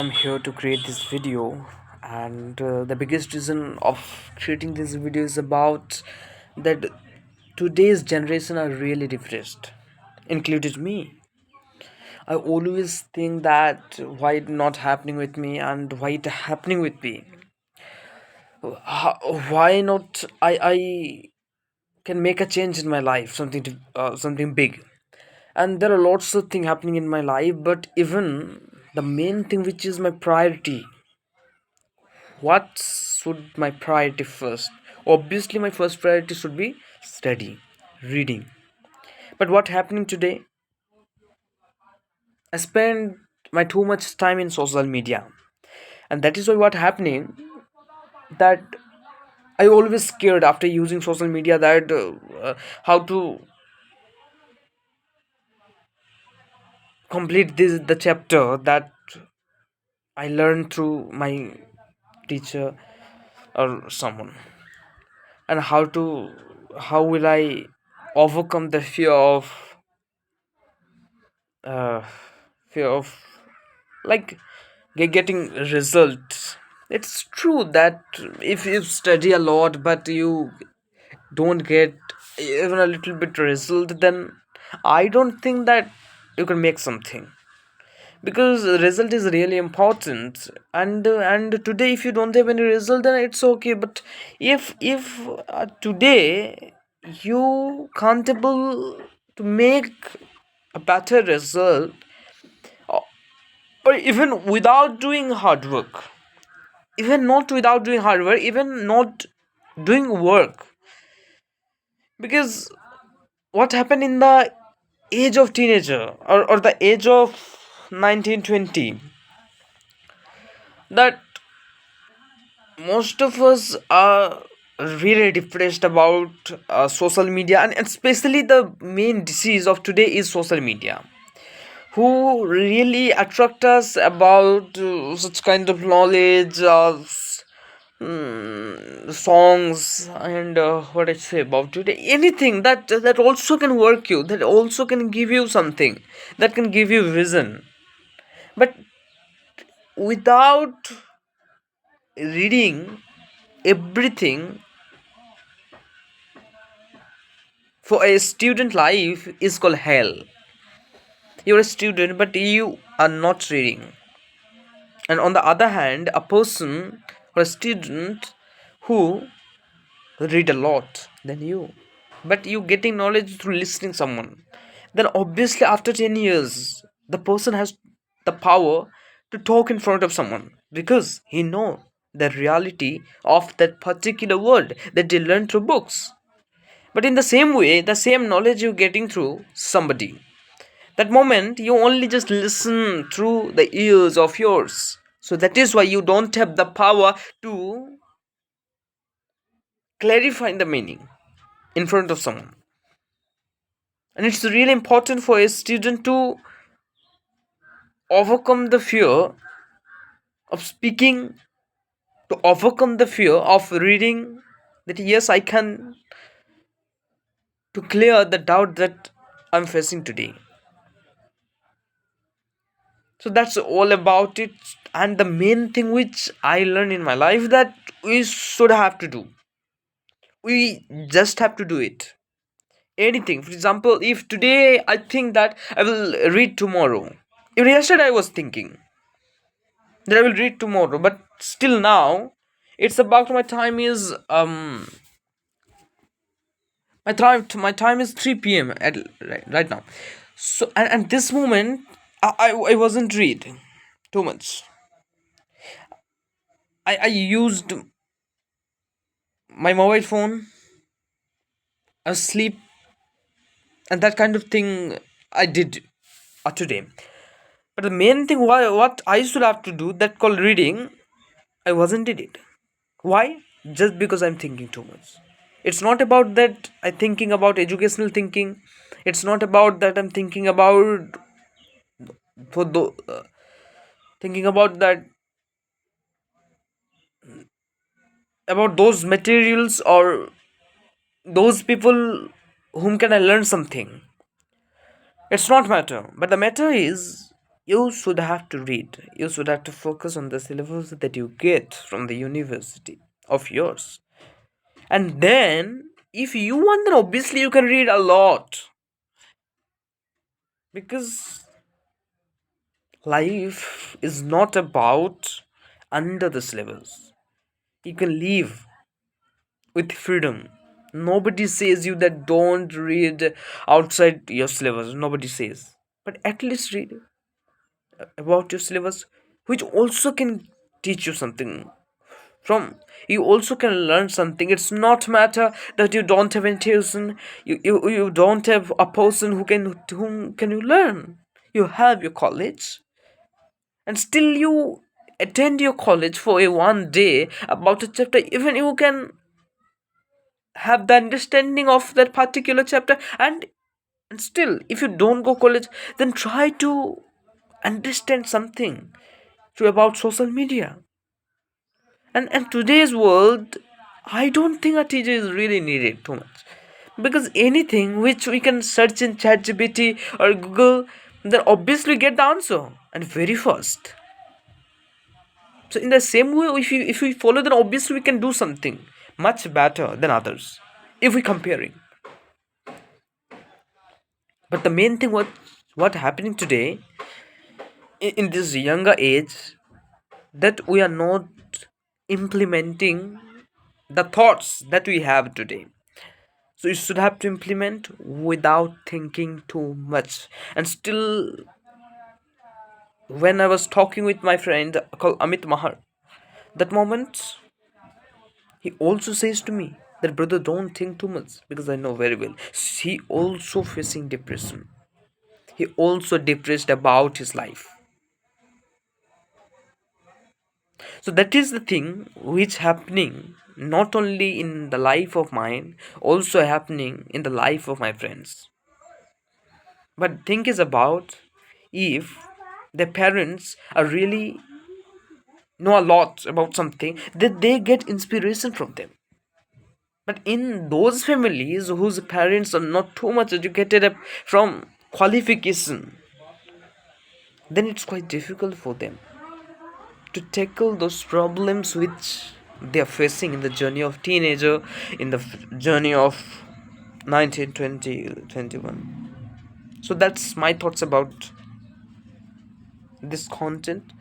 I'm here to create this video, and the biggest reason of creating this video is about that today's generation are really depressed, included me. I always think that why it not happening with me and why it happening with me. Why not I can make a change in my life, something big. And there are lots of things happening in my life, but even the main thing which is my priority, what should my priority first? Obviously my first priority should be study, reading. But what happening today, I spend my too much time in social media, and that is why what happening, that I always scared after using social media that how to complete this the chapter that I learned through my teacher or someone, and how will I overcome the uh, fear of like getting results. It's true that if you study a lot but you don't get even a little bit result, then I don't think that you can make something, because the result is really important. And today if you don't have any result, then it's okay. But if today you can't able to make a better result, or or even without doing hard work, even not without doing hard work, even not doing work, because what happened in the age of teenager, or the age of 1920, that most of us are really depressed about social media, and especially the main disease of today is social media, who really attract us about such kind of knowledge of songs, and what I say about today, anything that also can work you, that also can give you something, that can give you vision. But without reading everything, for a student life is called hell. You're a student but you are not reading. And on the other hand, a person or a student who read a lot than you, but you getting knowledge through listening someone, then obviously after 10 years the person has the power to talk in front of someone, because he know the reality of that particular world that they learn through books. But in the same way, the same knowledge you're getting through somebody, that moment you only just listen through the ears of yours. So that is why you don't have the power to clarify the meaning in front of someone. And it's really important for a student to overcome the fear of speaking, to overcome the fear of reading, that yes, I can, to clear the doubt that I'm facing today. So that's all about it. And the main thing which I learned in my life, that we should have to do, we just have to do it. Anything, for example, if today I think that I will read tomorrow, even yesterday I was thinking that I will read tomorrow, but still now it's about my time is my time is 3 p.m. at right now. So and this moment I wasn't read too much. I used my mobile phone, asleep, and that kind of thing I did today. But the main thing, what I should have to do, that called reading, I wasn't did it. Why? Just because I'm thinking too much. It's not about that I thinking about educational thinking. It's not about that I'm thinking about for the thinking about that, about those materials or those people whom can I learn something. It's not matter. But the matter is You should have to read. You should have to focus on the syllabus that you get from the university of yours. And then, if you want, then obviously you can read a lot. Because life is not about under the syllabus. You can live with freedom. Nobody says you that don't read outside your syllabus. Nobody says. But at least read about your syllabus, which also can teach you something from. You also can learn something. It's not matter that you don't have any tuition. You don't have a person whom can you learn. You have your college, and still you attend your college for a one day about a chapter. Even you can have the understanding of that particular chapter, and still if you don't go college, then try to understand something through about social media. And today's world, I don't think a teacher is really needed too much, because anything which we can search in ChatGPT or Google, then obviously get the answer and very fast. So in the same way, if we follow, then obviously we can do something much better than others if we comparing. But the main thing what happening today in this younger age, that we are not implementing the thoughts that we have today. So you should have to implement without thinking too much. And still, when I was talking with my friend called Amit Mahar, that moment he also says to me that brother, don't think too much, because I know very well he also facing depression. He also depressed about his life. So that is the thing which happening not only in the life of mine, also happening in the life of my friends. But think is about, if the parents are really know a lot about something, that they get inspiration from them. But in those families whose parents are not too much educated from qualification, then it's quite difficult for them to tackle those problems which they are facing in the journey of teenager, in the journey of 19, 20, 21. So that's my thoughts about this content.